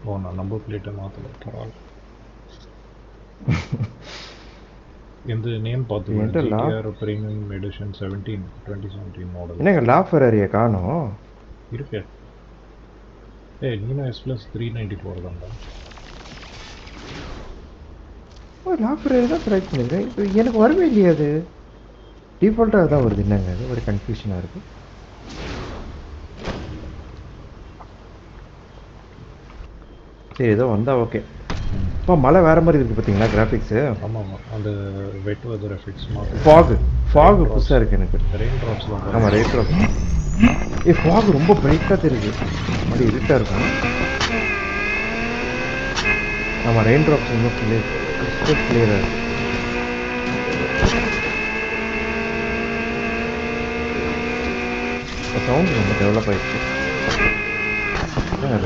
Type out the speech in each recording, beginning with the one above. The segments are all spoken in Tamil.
ஓ நான் நம்பர் பிளேட்டை மாற்றல, பரவாயில்ல. இந்த நேம் பார்த்துக்கோங்க, என்கிட்ட ஜிடிஆர் பிரீமியம் எடிஷன் 2017 மாடல். என்னங்க லாஃபெராரியை காணோம்? இருக்கு. நீனோ எஸ் ப்ளஸ் 394 தான்டா. லாஃபெராரி தான் செலக்ட் பண்ணிக்கிறேன். இப்போ எனக்கு வரவே இல்லையா அது? டிஃபால்ட்டாக தான் வருது. என்னங்க அது ஒரு கன்ஃபியூஷனாக இருக்குது. சரி ஏதோ வந்தால் ஓகே. இப்போ மழை வேறு மாதிரி இருக்குது பார்த்தீங்களா கிராஃபிக்ஸு? ஆமாம், அந்த வெட் வெதர் எஃபெக்ட்ஸ் மாதிரி. ஃபாகு புதுசாக இருக்குது எனக்கு. ரெயின் ட்ராப்ஸ் தான். ஆமாம், ரெயின் ட்ராப்ஸ். ஃபாகு ரொம்ப பிரைட்டாக தெரியுது, மாதிரி இருட்டாக இருக்கும். ஆமாம், ரெயின் ட்ராப்ஸ் இன்னும் கிறிஸ்டல் கிளியராக இருக்குது. சவுண்டு ரொம்ப டெவலப் ஆகிடுச்சு.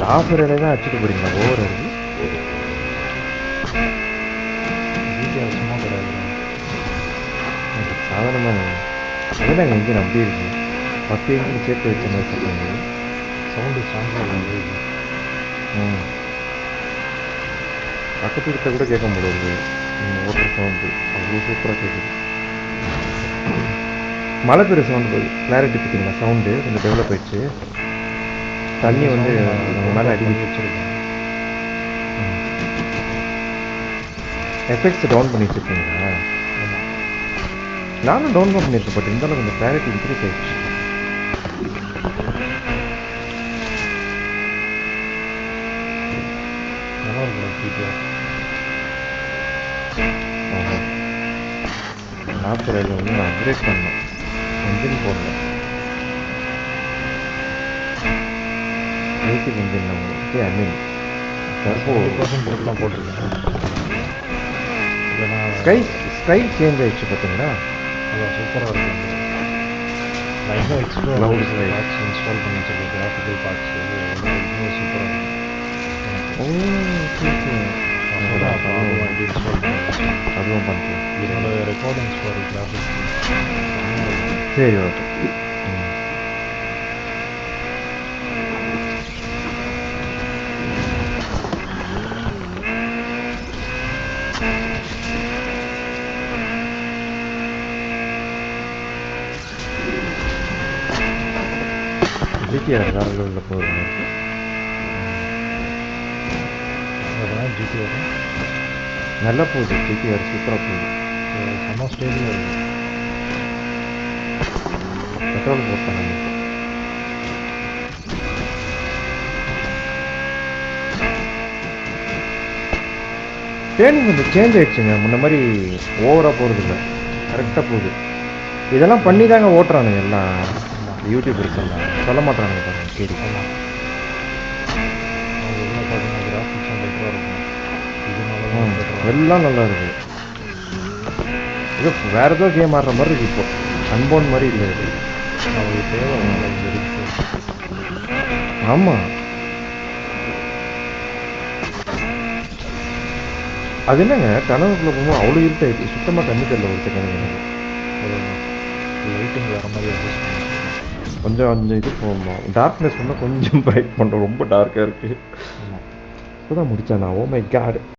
லாஃபெராரியை தான் அடிச்சுட்டு போகிறீங்களா? ஓவர் இருக்குது. ஜிடிஆர் சும்மா கிடையாது, சாதாரணமாக அதெல்லாம் எங்கள் இன்ஜின் அப்படி இருக்கு. 10 இன்ஜின் சேர்த்து வச்ச மாதிரி சொல்லுங்க. சவுண்டு ஸ்ட்ராங்காக இருக்குது. பக்கத்து கிட்ட கூட கேட்க முடியாது ஓட்டர் சவுண்டு, அவ்வளோ சூப்பராக கேட்குது. மழை பெரிய சவுண்டு கிளாரிட்டி பார்த்தீங்களா? சவுண்டு கொஞ்சம் டெவலப் ஆயிடுச்சு. தண்ணி வந்து நம்ம மேலே அடிக்க வச்சுருக்கோம். எஃபெக்ட்ஸ் டவுன் பண்ணி வச்சுருக்கீங்களா? நானும் டவுன் தான் பண்ணியிருக்கேன், பட் இருந்தாலும் கொஞ்சம் கிளாரிட்டி இன்க்ரீஸ் ஆயிடுச்சு. நல்லா இருக்கும் ஜிடிஆர். லாஃபெராரியில் வந்து நான் அப்கிரேட் பண்ணேன், இன்ஜின் போடல. ஏசி இன்ஜின் நம்ம ஐ மீன் டர்போ தான் போட்டிருக்கேன். ஸ்கை சேஞ்ச் ஆயிடுச்சு பார்த்தீங்களா? அதான் சூப்பராக இருக்கும். நான் இன்னும் எக்ஸ்ட்ரா பேட்ச் இன்ஸ்டால் பண்ணி வச்சிருக்கேன், கிராஃபிக்கல் பேட்ச். இன்னும் சூப்பராக இருக்கும். அதுவும் பண்ணுறேன். என்னோட ரெக்கார்டிங்ஸ் ஃபார் கிராஃபிக்ஸ். சரி, ஓகே. ஜிடிஆர் வேறு லெவலில் போகுது. அதனால் ஜிடிஆர் நல்லா போகுது. ஜிடிஆர் சூப்பராக போகுது. செம்ம ஸ்டேஜில் இருக்குது. பெட்ரோல் போட்டாங்க. ட்ரெயினிங் கொஞ்சம் சேஞ்ச் ஆகிடுச்சுங்க. முன்ன மாதிரி ஓவராக போகிறது இல்லை, கரெக்டாக போகுது. இதெல்லாம் பண்ணி தாங்க ஓட்டுறானுங்க எல்லாம் யூடியூபர்ஸ் எல்லாம். சொல்ல மாட்டானுங்க பாருங்க கேடி. எல்லாம் நல்லா இருக்கு. இது வேற ஏதோ கேம் ஆடுற மாதிரி இருக்கு. இப்போ அன்போன் மாதிரி இல்லை இது. ஆமாம், அது என்னங்க கனவுக்குள்ள போகும்போது அவ்வளோ இருட்டாயிடுச்சு, சுத்தமாக கண்ணு தெரியல ஒரு செகண்ட். லைட்டிங் வேறு மாதிரி கொஞ்சம் இது போகணும். டார்க்னஸ் பண்ணால் கொஞ்சம் பிரைட் பண்ணுறோம். ரொம்ப டார்க்காக இருக்குது. இப்போதான் முடித்தேன் நான். Oh my God.